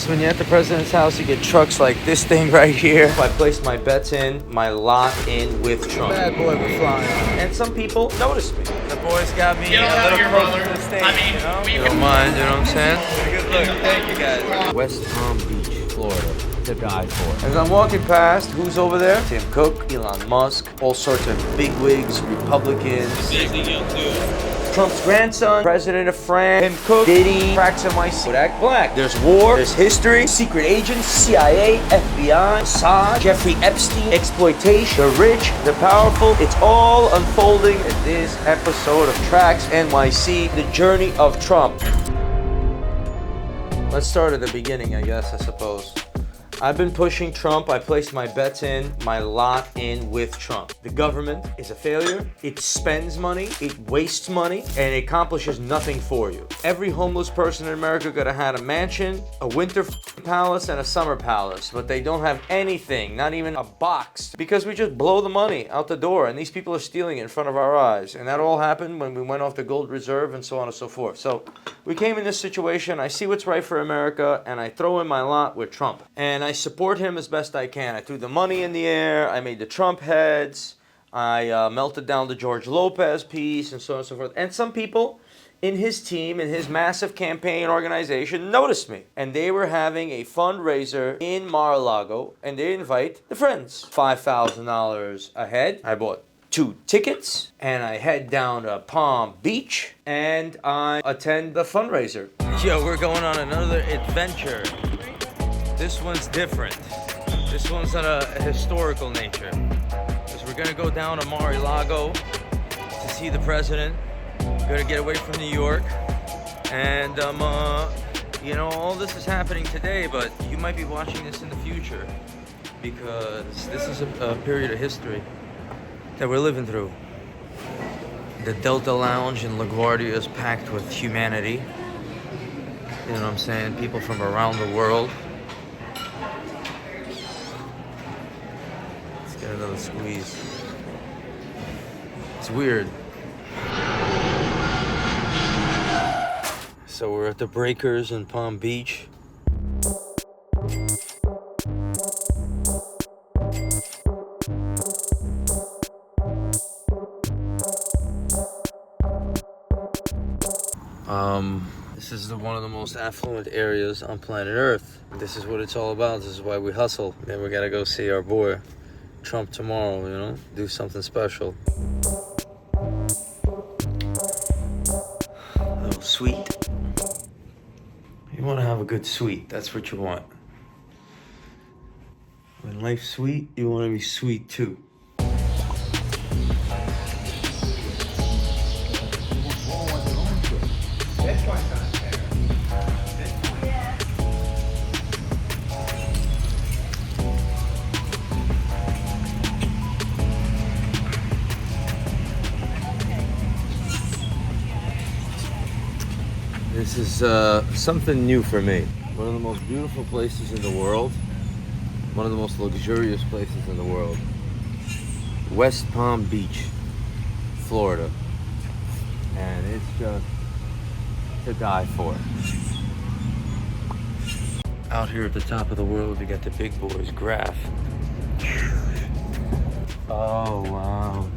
when you're at the president's house, you get trucks like this thing right here. I placed my bets in, my lot in with Trump. Bad boy was flying. And some people noticed me. The boys got me a little closer to the stage, you know? You don't mind, you know what I'm saying? Good look. Thank you, guys. West Palm Beach, Florida. To die for. As I'm walking past, who's over there? Tim Cook, Elon Musk, all sorts of bigwigs, Republicans. Trump's grandson, President of France, Tim Cook, Diddy, TraxNYC, Kodak Black. There's war, there's history, secret agents, CIA, FBI, Mossad, Jeffrey Epstein, exploitation, the rich, the powerful. It's all unfolding in this episode of TraxNYC, the journey of Trump. Let's start at the beginning, I guess, I suppose. I've been pushing Trump. I placed my bets in, my lot in with Trump. The government is a failure. It spends money, it wastes money, and it accomplishes nothing for you. Every homeless person in America could have had a mansion, a winter palace, and a summer palace, but they don't have anything, not even a box, because we just blow the money out the door, and these people are stealing it in front of our eyes. And that all happened when we went off the gold reserve and so on and so forth. So we came in this situation. I see what's right for America, and I throw in my lot with Trump. And I support him as best I can. I threw the money in the air. I made the Trump heads. I melted down the George Lopez piece and so on and so forth. And some people in his team, in his massive campaign organization, noticed me. And they were having a fundraiser in Mar-a-Lago, and they invite the friends. $5,000 a head. I bought 2 tickets, and I head down to Palm Beach, and I attend the fundraiser. Yo, we're going on another adventure. This one's different. This one's on a historical nature. Because we're gonna go down to Mar-a-Lago to see the president. We're gonna get away from New York. And, you know, all this is happening today, but you might be watching this in the future. Because this is a period of history that we're living through. The Delta Lounge in LaGuardia is packed with humanity. You know what I'm saying? People from around the world. Get another squeeze. It's weird. So we're at the Breakers in Palm Beach. This is one of the most affluent areas on planet Earth. This is what it's all about. This is why we hustle. Then we gotta go see our boy Trump tomorrow, you know, do something special. A little sweet. You want to have a good sweet, that's what you want. When life's sweet, you want to be sweet too. This is something new for me. One of the most beautiful places in the world. One of the most luxurious places in the world. West Palm Beach, Florida. And it's just to die for. Out here at the top of the world, we got the big boys, Graph. Oh, wow.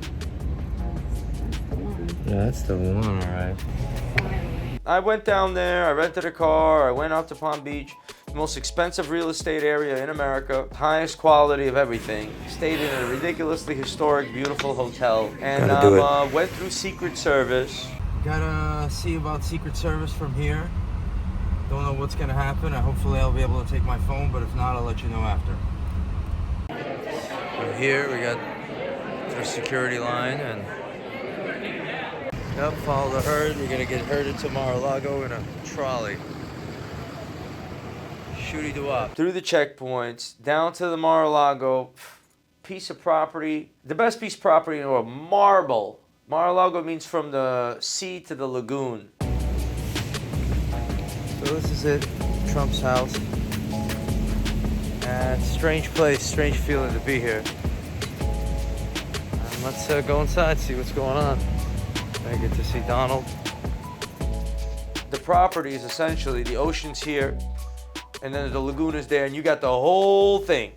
Yeah, that's the one, all right. I went down there, I rented a car, I went out to Palm Beach, the most expensive real estate area in America, highest quality of everything, stayed in a ridiculously historic, beautiful hotel, and went through Secret Service. Gotta see about Secret Service from here. Don't know what's gonna happen. Hopefully I'll be able to take my phone, but if not, I'll let you know after. So here we got the security line, and yep, follow the herd. We're gonna get herded to Mar-a-Lago in a trolley. Shooty doo-wop. Through the checkpoints, down to the Mar-a-Lago, piece of property, the best piece of property in the world, marble. Mar-a-Lago means from the sea to the lagoon. So this is it, Trump's house. And strange place, strange feeling to be here. And let's go inside, see what's going on. I get to see Donald. The property is essentially, the ocean's here. and then the lagoon is there, and you got the whole thing.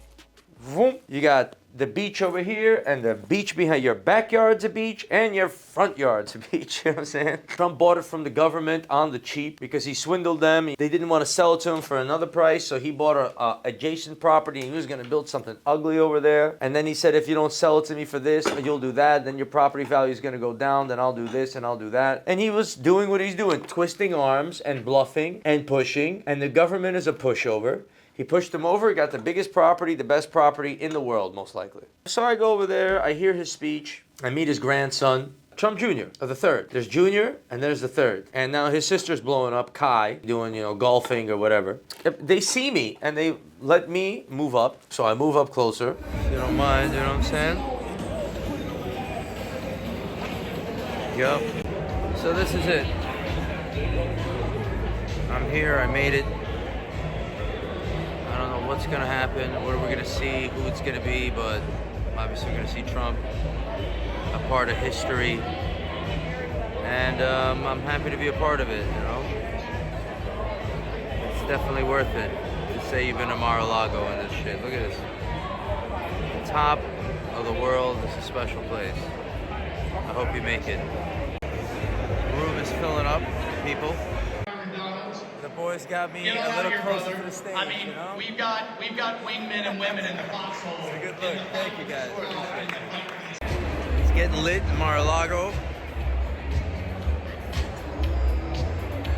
Vroom. You got the beach over here, and the beach behind your backyard's a beach, and your front yard's a beach. You know what I'm saying? Trump bought it from the government on the cheap because he swindled them. They didn't want to sell it to him for another price, so he bought a adjacent property, and he was going to build something ugly over there. And then he said, if you don't sell it to me for this, you'll do that, then your property value is going to go down, then I'll do this and I'll do that. And he was doing what he's doing, twisting arms and bluffing and pushing, and the government is a pushover. He pushed him over, he got the biggest property, the best property in the world, most likely. So I go over there, I hear his speech, I meet his grandson, Trump Jr., or the third. There's Junior, and there's the third. And now his sister's blowing up, Kai, doing, golfing or whatever. They see me, and they let me move up, so I move up closer. If you don't mind, you know what I'm saying? Yup. So this is it. I'm here, I made it. I don't know what's gonna happen, what are we gonna see, who it's gonna be, but obviously we're gonna see Trump, a part of history, and I'm happy to be a part of it, It's definitely worth it to say you've been to Mar-a-Lago and this shit. Look at this. The top of the world is a special place. I hope you make it. The room is filling up with people. The boys got me a little closer to the stage, we've got wingmen and women in the foxhole. It's a good look. Thank you, guys. It's getting lit in Mar-a-Lago.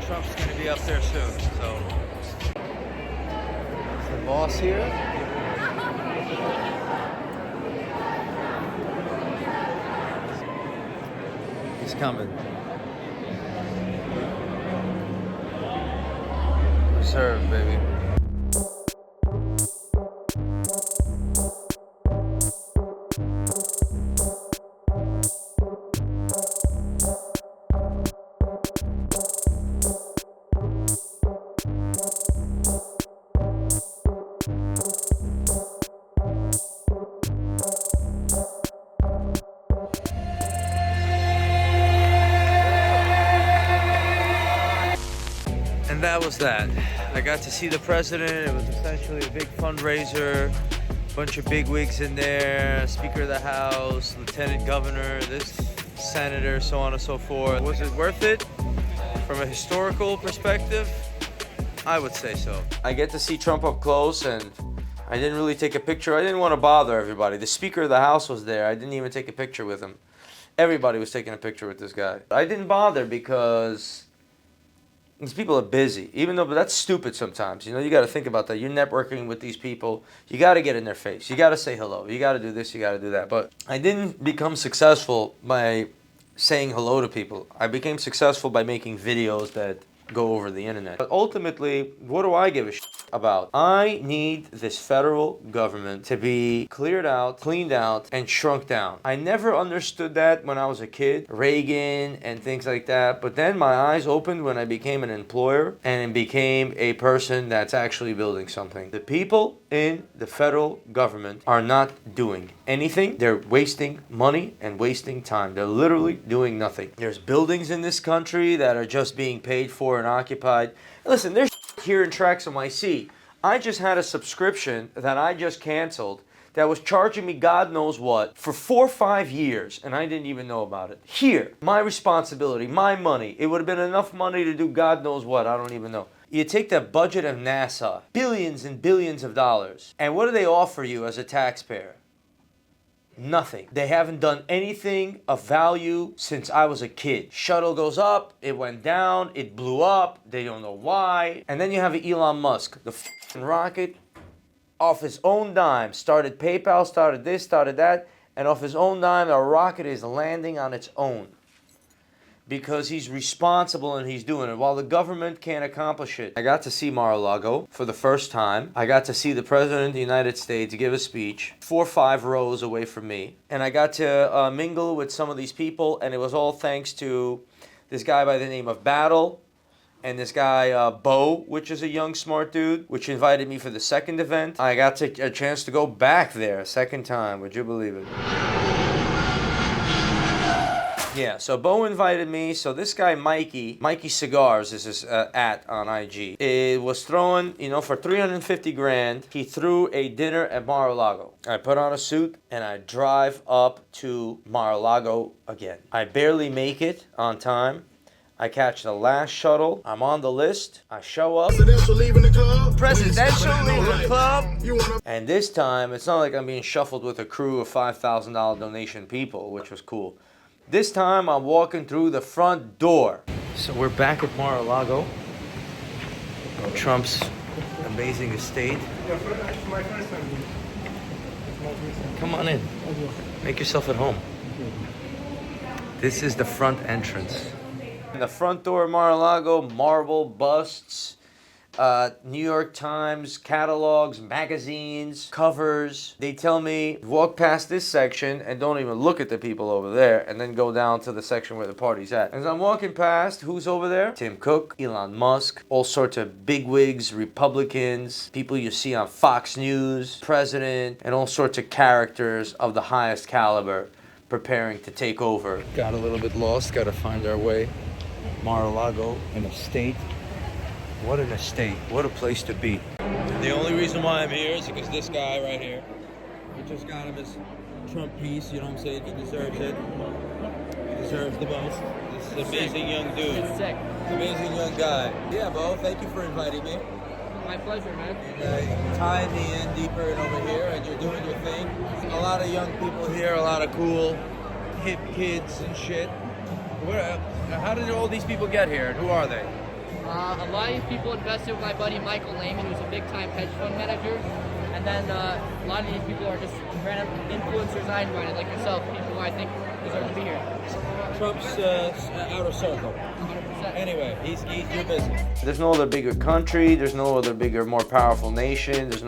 Trump's going to be up there soon, so. It's the boss here. He's coming. Reserve, baby. And that was that. I got to see the president. It was essentially a big fundraiser, bunch of big wigs in there, Speaker of the House, Lieutenant Governor, this senator, so on and so forth. Was it worth it? From a historical perspective, I would say so. I get to see Trump up close, and I didn't really take a picture. I didn't want to bother everybody. The Speaker of the House was there. I didn't even take a picture with him. Everybody was taking a picture with this guy. I didn't bother because these people are busy, even though, but that's stupid sometimes. You got to think about that. You're networking with these people. You got to get in their face. You got to say hello. You got to do this. You got to do that. But I didn't become successful by saying hello to people. I became successful by making videos that go over the internet. But ultimately, what do I give a shit about? I need this federal government to be cleared out, cleaned out, and shrunk down. I never understood that when I was a kid, Reagan and things like that. But then my eyes opened when I became an employer and became a person that's actually building something. The people in the federal government are not doing anything. They're wasting money and wasting time. They're literally doing nothing. There's buildings in this country that are just being paid for and occupied. Listen, there's here in TraxNYC. I just had a subscription that I just canceled that was charging me God knows what for 4 or 5 years, and I didn't even know about it. Here, my responsibility, my money. It would have been enough money to do God knows what. I don't even know. You take the budget of NASA, billions and billions of dollars, and what do they offer you as a taxpayer? Nothing. They haven't done anything of value since I was a kid. Shuttle goes up, it went down, it blew up, they don't know why. And then you have Elon Musk, the f***ing rocket, off his own dime, started PayPal, started this, started that, and off his own dime, a rocket is landing on its own. Because he's responsible and he's doing it, while the government can't accomplish it. I got to see Mar-a-Lago for the first time. I got to see the President of the United States give a speech 4 or 5 rows away from me. And I got to mingle with some of these people, and it was all thanks to this guy by the name of Battle, and this guy Bo, which is a young smart dude, which invited me for the second event. I got a chance to go back there a second time, would you believe it? Yeah, so Bo invited me. So this guy, Mikey Cigars is his at on IG. It was throwing, for 350 grand, he threw a dinner at Mar-a-Lago. I put on a suit and I drive up to Mar-a-Lago again. I barely make it on time. I catch the last shuttle. I'm on the list. I show up. Presidential leaving the club. Presidential leaving the club. And this time, it's not like I'm being shuffled with a crew of $5,000 donation people, which was cool. This time, I'm walking through the front door. So we're back at Mar-a-Lago. Trump's amazing estate. Come on in. Make yourself at home. This is the front entrance. In the front door of Mar-a-Lago, marble busts, New York Times, catalogs, magazines, covers. They tell me, walk past this section and don't even look at the people over there, and then go down to the section where the party's at. As I'm walking past, who's over there? Tim Cook, Elon Musk, all sorts of bigwigs, Republicans, people you see on Fox News, president, and all sorts of characters of the highest caliber preparing to take over. Got a little bit lost, got to find our way. Mar-a-Lago, an estate. What an estate. What a place to be. The only reason why I'm here is because this guy right here, we just got him his Trump piece, you know what I'm saying? He deserves it. He deserves the most. This is an amazing young dude. It's sick. Amazing young guy. Yeah, Bo, thank you for inviting me. My pleasure, man. You tied me in deeper and over here, and you're doing your thing. A lot of young people here, a lot of cool, hip kids and shit. How did all these people get here, and who are they? A lot of these people invested with my buddy Michael Lehman, who's a big-time hedge fund manager. And then a lot of these people are just random influencers I invited, like yourself, people who I think deserve to be here. Trump's outer circle. 100%. Anyway, he's your business. There's no other bigger country. There's no other bigger, more powerful nation. There's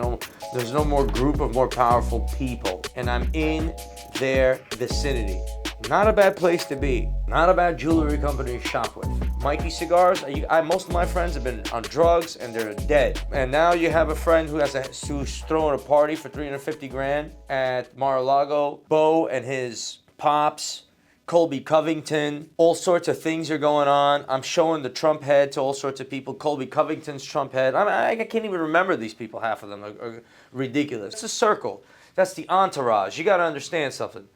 no more group of more powerful people. And I'm in their vicinity. Not a bad place to be. Not a bad jewelry company to shop with. Mikey Cigars, most of my friends have been on drugs and they're dead. And now you have a friend who's throwing a party for 350 grand at Mar-a-Lago. Bo and his pops, Colby Covington, all sorts of things are going on. I'm showing the Trump head to all sorts of people. Colby Covington's Trump head. I can't even remember these people. Half of them are ridiculous. It's a circle. That's the entourage. You got to understand something.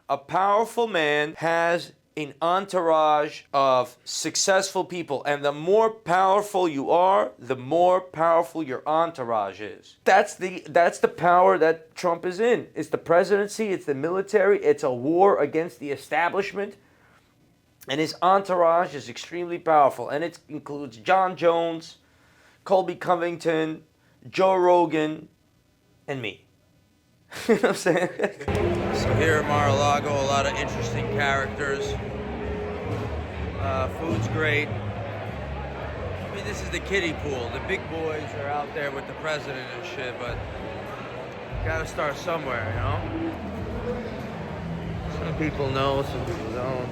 A powerful man has an entourage of successful people, and the more powerful you are, the more powerful your entourage is. That's the power that Trump is in. It's the presidency, it's the military, it's a war against the establishment, and his entourage is extremely powerful, and it includes Jon Jones, Colby Covington, Joe Rogan, and me. You know what I'm saying? So here at Mar-a-Lago, a lot of interesting characters. Food's great. I mean, this is the kiddie pool. The big boys are out there with the president and shit, but gotta start somewhere, you know? Some people know, some people don't.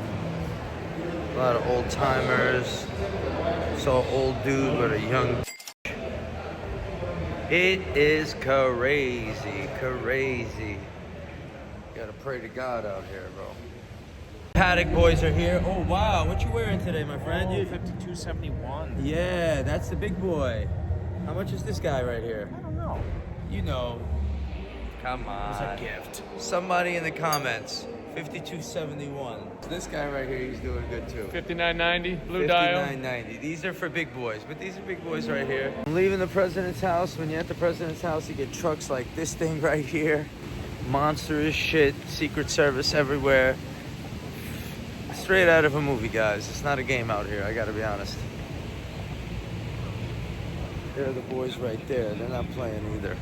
A lot of old timers. Saw an old dude with a young. It is crazy. Gotta pray to God out here, bro. Paddock boys are here. Oh wow, what you wearing today, my friend? You 5271. Yeah, that's the big boy. How much is this guy right here? I don't know. You know. Come on. It's a gift. Somebody in the comments. 5271. This guy right here, he's doing good too. 5990, blue dial. 5990. These are for big boys, but these are big boys right here. I'm leaving the president's house. When you're at the president's house, you get trucks like this thing right here. Monstrous shit. Secret Service everywhere. Straight out of a movie, guys. It's not a game out here, I gotta be honest. There are the boys right there. They're not playing either.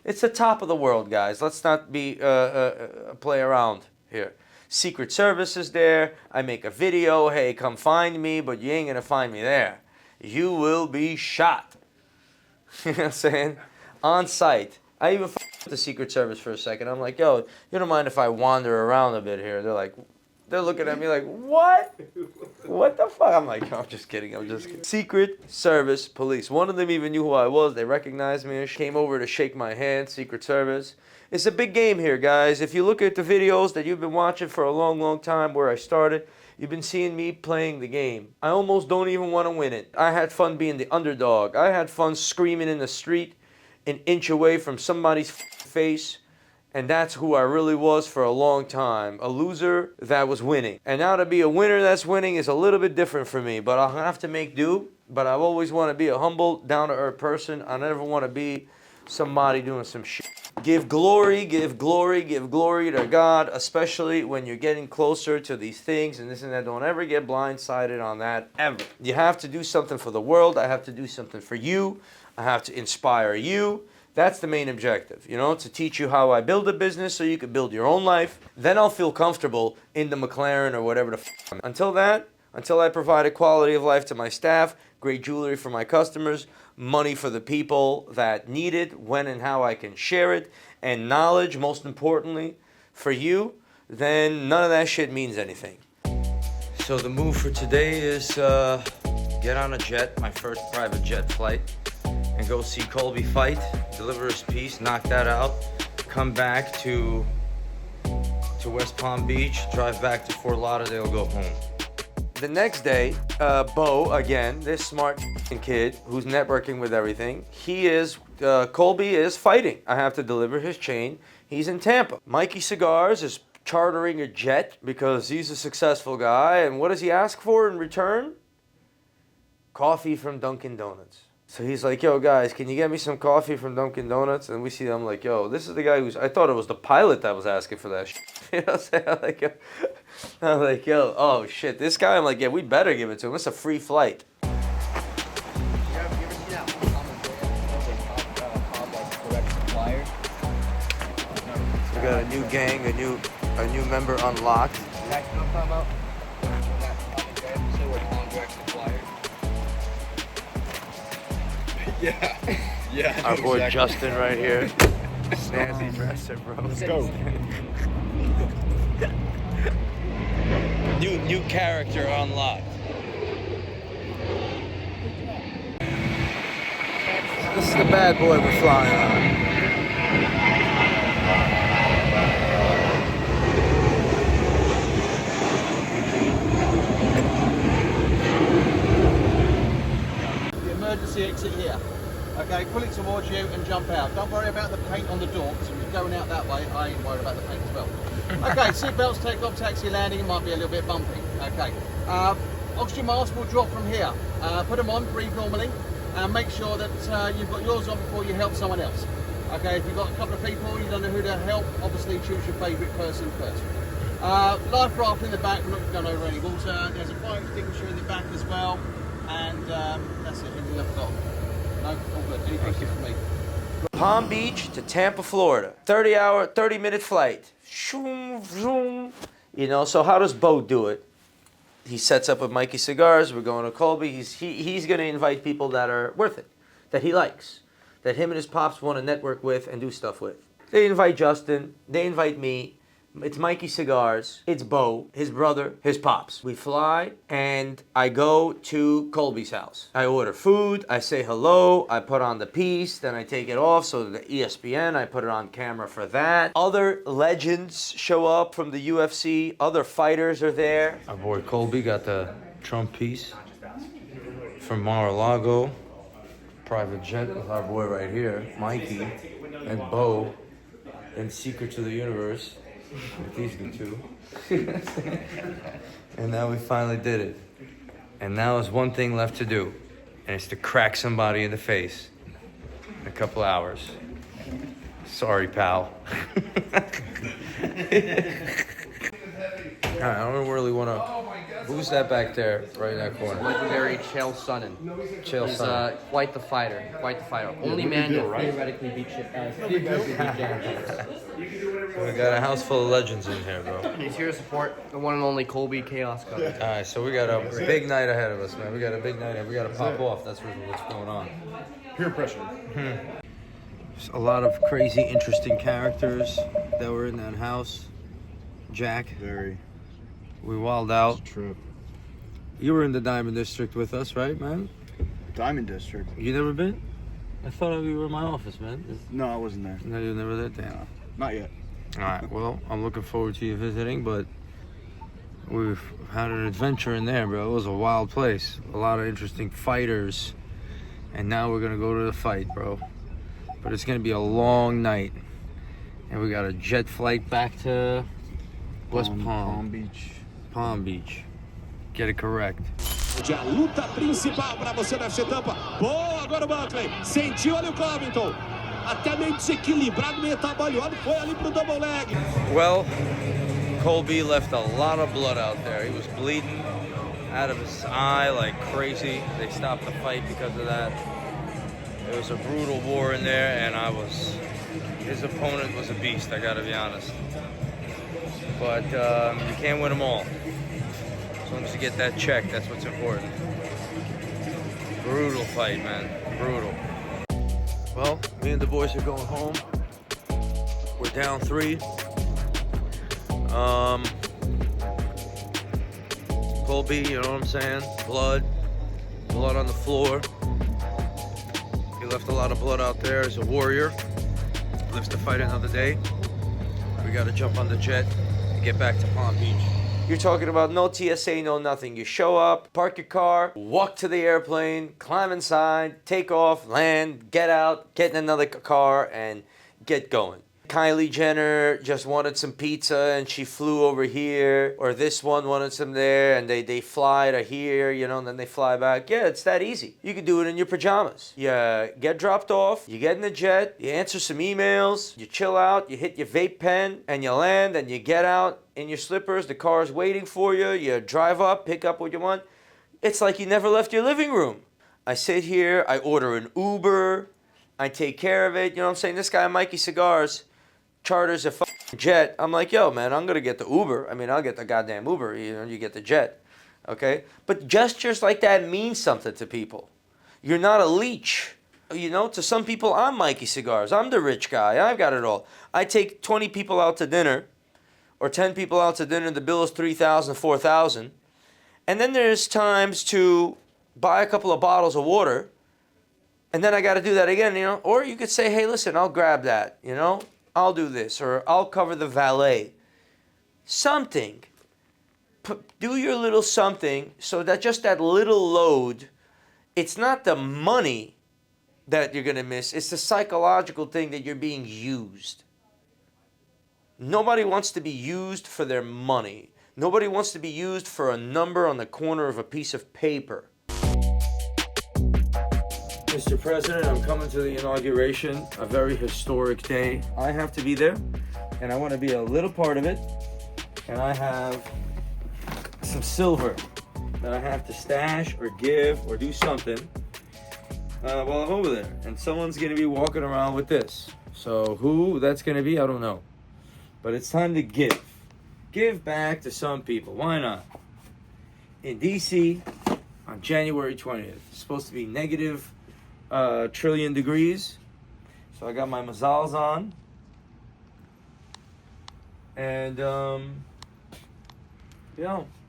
It's the top of the world, guys. Let's not be play around here. Secret Service is there. I make a video. Hey, come find me, but you ain't gonna find me there. You will be shot. You know what I'm saying? On site. I even with the Secret Service for a second. I'm like, yo, you don't mind if I wander around a bit here? They're looking at me like, what? What the fuck? I'm like, oh, I'm just kidding. Secret Service police. One of them even knew who I was. They recognized me. Came over to shake my hand. Secret Service. It's a big game here, guys. If you look at the videos that you've been watching for a long, long time where I started, You've been seeing me playing the game. I almost don't even want to win it. I had fun being the underdog. I had fun screaming in the street an inch away from somebody's face. And that's who I really was for a long time. A loser that was winning. And now to be a winner that's winning is a little bit different for me. But I'll have to make do. But I always want to be a humble, down-to-earth person. I never want to be somebody doing some shit. Give glory to God, especially when you're getting closer to these things and this and that. Don't ever get blindsided on that, ever. You have to do something for the world. I have to do something for you. I have to inspire you. That's the main objective, you know, to teach you how I build a business so you can build your own life. Then I'll feel comfortable in the McLaren or whatever the f***. Until I provide a quality of life to my staff, great jewelry for my customers, money for the people that need it, when and how I can share it, and knowledge, most importantly, for you, then none of that shit means anything. So the move for today is get on a jet, my first private jet flight, and go see Colby fight, deliver his piece, knock that out, come back to West Palm Beach, drive back to Fort Lauderdale, go home. The next day, Bo, again, this smart kid who's networking with everything, Colby is fighting. I have to deliver his chain. He's in Tampa. Mikey Cigars is chartering a jet because he's a successful guy. And what does he ask for in return? Coffee from Dunkin' Donuts. So he's like, yo, guys, can you get me some coffee from Dunkin' Donuts? And we see them like, yo, this is the guy I thought it was the pilot that was asking for that shit. You know what I'm saying? I'm like, yo, oh, shit, this guy, I'm like, yeah, we better give it to him. It's a free flight. You ever see that We got a new gang, a new member unlocked. Yeah. Our boy Justin right here. Snazzy dresser, bro. Let's go. New character unlocked. This is the bad boy we're flying on. Emergency exit here. Okay, pull it towards you and jump out. Don't worry about the paint on the door, because if you're going out that way, I ain't worried about the paint as well. Okay, seatbelts, take off, taxi landing. It might be a little bit bumpy. Okay, oxygen mask will drop from here. Put them on, breathe normally, and make sure that you've got yours on before you help someone else. Okay, if you've got a couple of people, you don't know who to help, obviously choose your favourite person first. Life raft in the back, we're not going over any water. There's a fire extinguisher in the back as well. And that's it, anything left off. No, all good. Any questions for me? Palm Beach to Tampa, Florida. 30-minute flight. Shoom, zoom. You know, so how does Bo do it? He sets up with Mikey Cigars. We're going to Colby. He's going to invite people that are worth it, that he likes, that him and his pops want to network with and do stuff with. They invite Justin. They invite me. It's Mikey Cigars, it's Bo, his brother, his pops. We fly, and I go to Colby's house. I order food, I say hello, I put on the piece, then I take it off, so the ESPN, I put it on camera for that. Other legends show up from the UFC, other fighters are there. Our boy Colby got the Trump piece from Mar-a-Lago. Private jet with our boy right here, Mikey, and Bo, and Secret to the Universe. With these two. And now we finally did it. And now there's one thing left to do. And it's to crack somebody in the face in a couple hours. Sorry, pal. I don't really want to... Who's that back there, right in that corner? Legendary Chael Sonnen. Chael He's Sonnen. quite the fighter. Only man to theoretically beat We got a house full of legends in here, bro. He's here to support the one and only Colby Chaos Cup. All right, so we got a big night ahead of us, man. We got a big night ahead. We got to pop off. That's what's going on. Peer pressure. There's a lot of crazy, interesting characters that were in that house. Jack. Very. We wilded out. True. You were in the Diamond District with us, right, man? Diamond District. You never been? I thought you were in my office, man. No, I wasn't there. No, you were never there? Damn. Not yet. All right, well, I'm looking forward to you visiting, but We've had an adventure in there, bro. It was a wild place. A lot of interesting fighters. And now we're gonna go to the fight, bro. But it's gonna be a long night. And we got a jet flight back to West Palm Beach. Palm Beach. Get it correct. A luta principal para você no UFC Tampa. Boa, agora o Buckley. Sentiu ali o Covington. Até meio desequilibrado, meio trabalhado. Foi ali pro double leg. Well, Colby left a lot of blood out there. He was bleeding out of his eye like crazy. They stopped the fight because of that. It was a brutal war in there, and his opponent was a beast, I gotta be honest. But you can't win them all. As long as you get that check, that's what's important. Brutal fight, man, brutal. Well, me and the boys are going home. We're down 3. Colby, you know what I'm saying? Blood on the floor. He left a lot of blood out there as a warrior. Lives to fight another day. We gotta jump on the jet and get back to Palm Beach. You're talking about no TSA, no nothing. You show up, park your car, walk to the airplane, climb inside, take off, land, get out, get in another car, and get going. Kylie Jenner just wanted some pizza and she flew over here, or this one wanted some there, and they fly to here, you know, and then they fly back. Yeah, it's that easy. You can do it in your pajamas. You get dropped off, you get in the jet, you answer some emails, you chill out, you hit your vape pen, and you land, and you get out in your slippers, the car is waiting for you, you drive up, pick up what you want. It's like you never left your living room. I sit here, I order an Uber, I take care of it, you know what I'm saying? This guy, Mikey Cigars, charters a jet. I'm like, yo, man, I'm gonna get the Uber. I mean, I'll get the goddamn Uber. You know, you get the jet, okay? But gestures like that mean something to people. You're not a leech. You know, to some people, I'm Mikey Cigars. I'm the rich guy. I've got it all. I take 20 people out to dinner, or 10 people out to dinner. The bill is $3,000, $4,000, and then there's times to buy a couple of bottles of water, and then I got to do that again. You know, or you could say, hey, listen, I'll grab that. You know. I'll do this, or I'll cover the valet. Something. Do your little something so that just that little load, it's not the money that you're going to miss. It's the psychological thing that you're being used. Nobody wants to be used for their money. Nobody wants to be used for a number on the corner of a piece of paper. Mr. President, I'm coming to the inauguration, a very historic day. I have to be there, and I want to be a little part of it. And I have some silver that I have to stash or give or do something while I'm over there. And someone's going to be walking around with this. So who that's going to be, I don't know. But it's time to give. Give back to some people. Why not? In D.C., on January 20th, it's supposed to be negative trillion degrees. So I got my mazals on. And,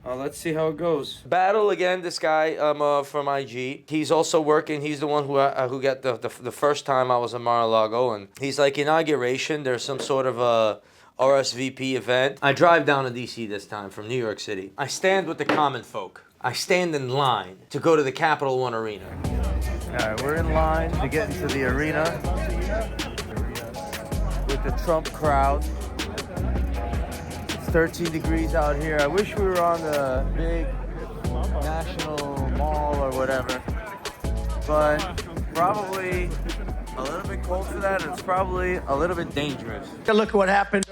let's see how it goes. Battle again, this guy from IG. He's also working. He's the one who got the first time I was in Mar-a-Lago. And he's like, inauguration, there's some sort of a RSVP event. I drive down to D.C. this time from New York City. I stand with the common folk. I stand in line to go to the Capital One Arena. All right, we're in line to get into the arena with the Trump crowd. It's 13 degrees out here. I wish we were on the big national mall or whatever, but probably a little bit cold for that, and it's probably a little bit dangerous. Look at what happened.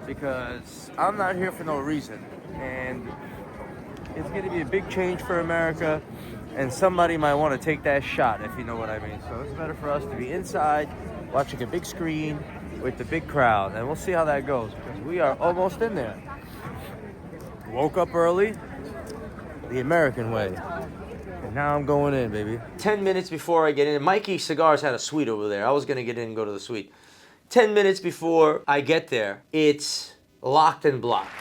Because I'm not here for no reason, and it's going to be a big change for America, and somebody might want to take that shot, if you know what I mean. So it's better for us to be inside, watching a big screen with the big crowd, and we'll see how that goes, because we are almost in there. Woke up early, the American way, and now I'm going in, baby. 10 minutes before I get in, Mikey Cigars had a suite over there. I was going to get in and go to the suite. 10 minutes before I get there, it's locked and blocked.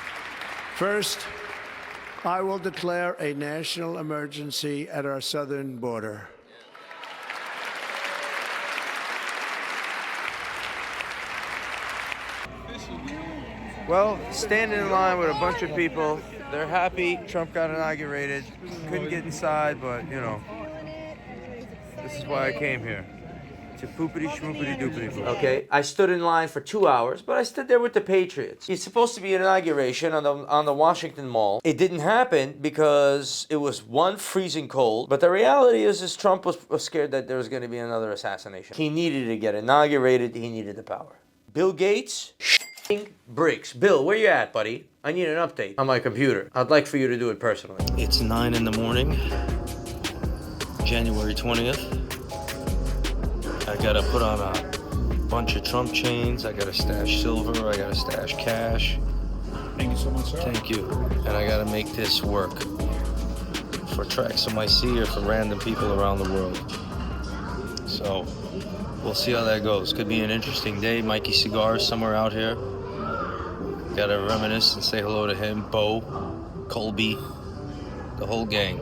First, I will declare a national emergency at our southern border. Well, standing in line with a bunch of people. They're happy Trump got inaugurated. Couldn't get inside, but you know, this is why I came here. To poopity schmoopity doopity poop. Okay, I stood in line for 2 hours, but I stood there with the Patriots. It's supposed to be an inauguration on the Washington Mall. It didn't happen because it was one, freezing cold, but the reality is Trump was scared that there was going to be another assassination. He needed to get inaugurated. He needed the power. Bill Gates, bricks. Bill, where you at, buddy? I need an update on my computer. I'd like for you to do it personally. It's 9 in the morning, January 20th. I gotta put on a bunch of Trump chains. I gotta stash silver. I gotta stash cash. Thank you so much, sir. Thank you. And I gotta make this work for TraxNYC or for random people around the world. So we'll see how that goes. Could be an interesting day. Mikey Cigars somewhere out here. Gotta reminisce and say hello to him. Bo, Colby, the whole gang.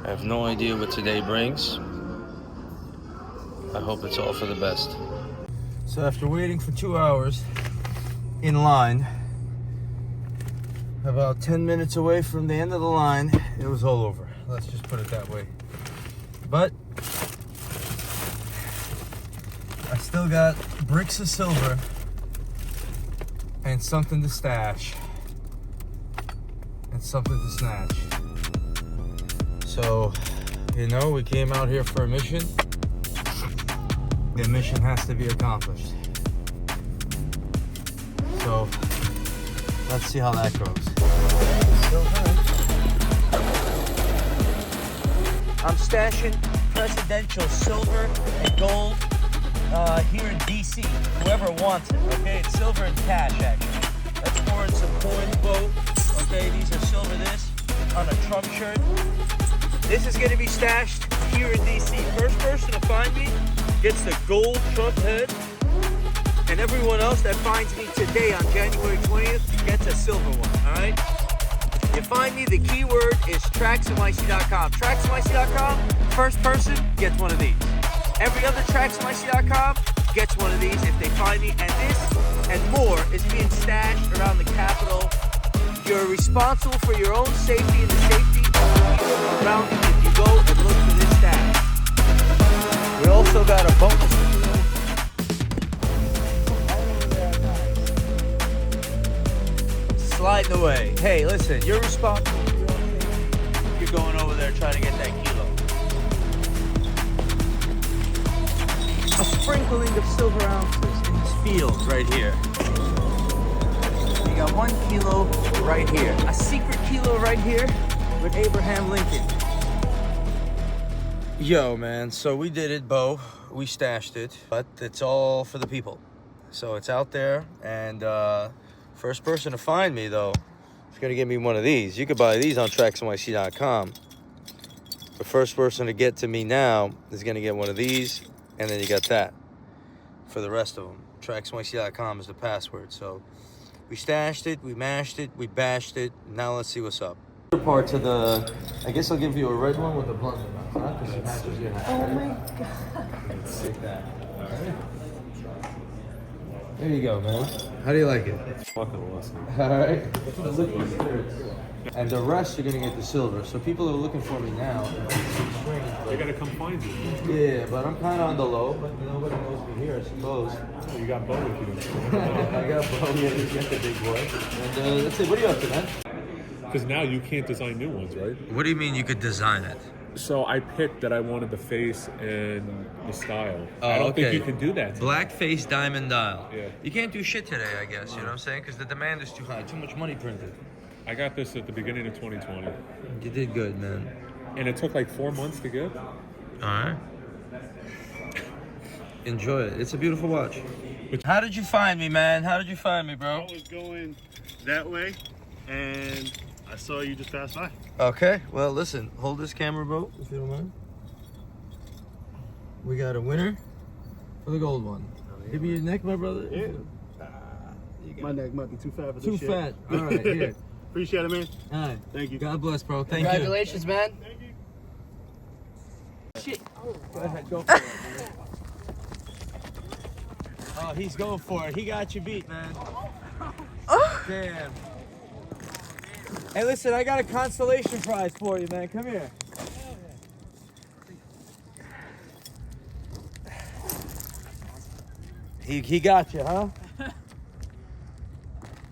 I have no idea what today brings. I hope it's all for the best. So after waiting for 2 hours in line, about 10 minutes away from the end of the line, it was all over. Let's just put it that way. But I still got bricks of silver and something to stash and something to snatch. So, you know, we came out here for a mission. The mission has to be accomplished. So, let's see how that goes. I'm stashing presidential silver and gold here in DC. Whoever wants it, okay? It's silver and cash, actually. Let's pour in some coins, Bo. Okay, these are silver this on a Trump shirt. This is gonna be stashed here in DC. First person to find me gets the gold Trump head, and everyone else that finds me today on January 20th gets a silver one, all right? You find me, the keyword is TraxNYC.com. TraxNYC.com, first person gets one of these. Every other TraxNYC.com gets one of these if they find me, and this and more is being stashed around the Capitol. You're responsible for your own safety and the safety of the people around you if you go and look for this stash. We also got a bonus. Sliding away. Hey, listen, you're responsible for your own safety. You're going over there trying to get that kilo. A sprinkling of silver ounces in this field right here. You got 1 kilo right here. A secret kilo right here with Abraham Lincoln. Yo, man, so we did it, Bo. We stashed it, but it's all for the people. So it's out there, and first person to find me, though, is going to give me one of these. You could buy these on TraxNYC.com. The first person to get to me now is going to get one of these, and then you got that for the rest of them. TraxNYC.com is the password. So we stashed it, we mashed it, we bashed it. Now let's see what's up. Parts of the, I guess I'll give you a red one with a blunt. Oh my God. Take that. All right. There you go, man. How do you like it? Fucking awesome. All right. And the rest, you're gonna get the silver. So people are looking for me now. They gotta come find you. Yeah, but I'm kind of on the low. But nobody knows me here, I suppose. You got Bo with you. I got Bo. Yeah, he's got the big boy. And that's it. What are you up to, man? Because now you can't design new ones, right? What do you mean you could design it? So I picked that I wanted the face and the style. Oh, I don't okay. think you can do that. Blackface diamond dial. Yeah. You can't do shit today, I guess. You know what I'm saying? Because the demand is too high. Too much money printed. I got this at the beginning of 2020. You did good, man. And it took like 4 months to get. All right. Enjoy it. It's a beautiful watch. How did you find me, man? How did you find me, bro? I was going that way, and I saw you just pass by. Okay. Well, listen. Hold this camera, bro, if you don't mind. We got a winner for the gold one. Give me your neck, my brother. Yeah. My neck might be too fat for this Too shit. fat. All right, here. Appreciate it, man. All right. Thank you. God bless, bro. Thank Congratulations, man. Thank you. Shit. Go ahead, go for it. Oh, he's going for it. He got you beat, man. Damn. Hey, listen, I got a consolation prize for you, man. Come here. He got you, huh?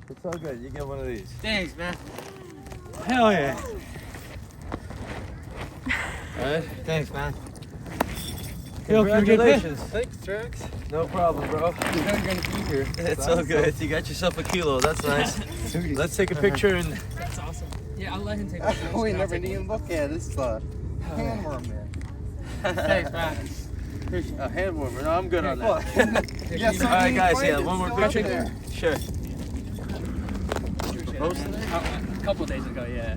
It's all good. You get one of these. Thanks, man. Hell yeah. All right. Thanks, man. Congratulations. Thanks, Trax. No problem, bro. You're gonna be here. It's all good. You got yourself a kilo. That's nice. Let's take a picture and. That's awesome. Yeah, I'll let him take pictures. We never even look at this hand warmer. Thanks, man. A hand warmer. No, I'm good on that. Yes, all right, guys. Yeah, one more picture. Sure. A couple days ago, yeah.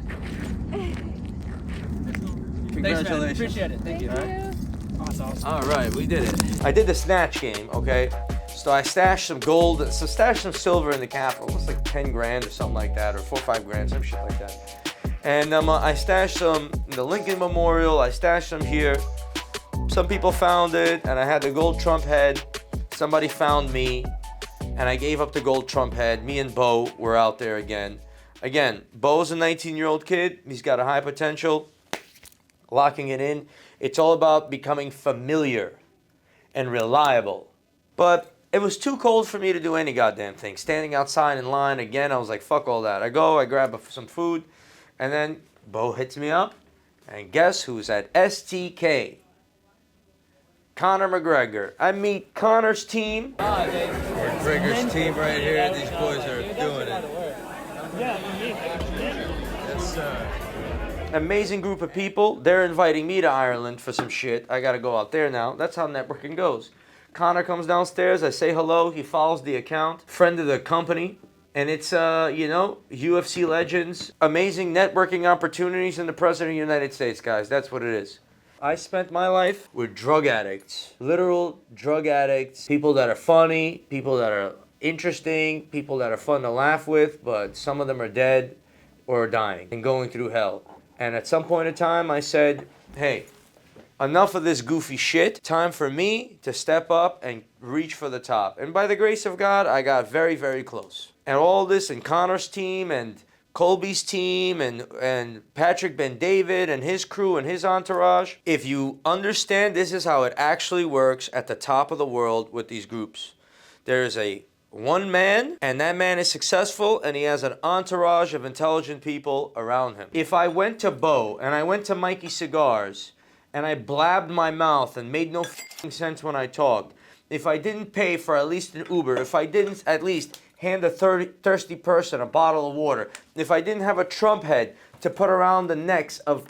Thanks, man. Appreciate it. Thank you. Awesome. All right, we did it. I did the snatch game, okay? So I stashed some gold, stashed some silver in the Capitol. It was like 10 grand or something like that, or 4 or 5 grand, some shit like that. And I stashed some in the Lincoln Memorial. I stashed some here. Some people found it, and I had the gold Trump head. Somebody found me, and I gave up the gold Trump head. Me and Bo were out there again. Again, Bo's a 19-year-old kid. He's got a high potential. Locking it in. It's all about becoming familiar and reliable. But it was too cold for me to do any goddamn thing. Standing outside in line again, I was like, fuck all that. I go, I grab some food, and then Bo hits me up, and guess who's at STK? Conor McGregor. I meet Conor's team. McGregor's team right here. These boys are doing it. Yes, sir. Amazing group of people. They're inviting me to Ireland for some shit. I gotta go out there now. That's how networking goes. Conor comes downstairs. I say hello. He follows the account. Friend of the company. And it's, UFC legends. Amazing networking opportunities in the President of the United States, guys. That's what it is. I spent my life with drug addicts. Literal drug addicts. People that are funny. People that are interesting. People that are fun to laugh with. But some of them are dead or dying and going through hell. And at some point in time, I said, hey, enough of this goofy shit. Time for me to step up and reach for the top. And by the grace of God, I got very, very close. And all this, and Conor's team, and Colby's team, and Patrick Ben-David, and his crew, and his entourage. If you understand, this is how it actually works at the top of the world with these groups. There is one man, and that man is successful, and he has an entourage of intelligent people around him. If I went to Bo, and I went to Mikey Cigars, and I blabbed my mouth and made no f***ing sense when I talked, if I didn't pay for at least an Uber, if I didn't at least hand a thirsty person a bottle of water, if I didn't have a Trump head to put around the necks of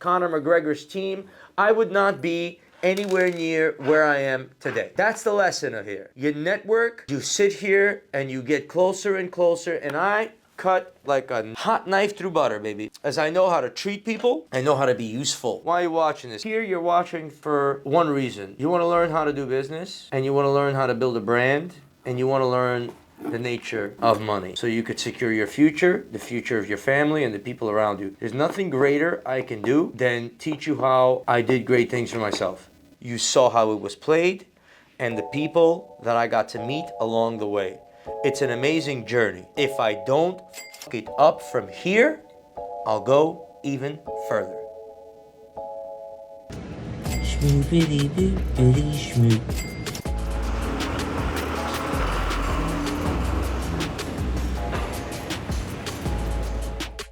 Conor McGregor's team, I would not be anywhere near where I am today. That's the lesson of here. You network, you sit here, and you get closer and closer, and I cut like a hot knife through butter, baby. As I know how to treat people, I know how to be useful. Why are you watching this? Here you're watching for one reason. You want to learn how to do business, and you want to learn how to build a brand, and you want to learn the nature of money so you could secure your future, the future of your family, and the people around you. There's nothing greater I can do than teach you how I did great things for myself. You saw how it was played and the people that I got to meet along the way. It's an amazing journey. If I don't fuck it up from here, I'll go even further. Schmoobity doo bitty schmoo.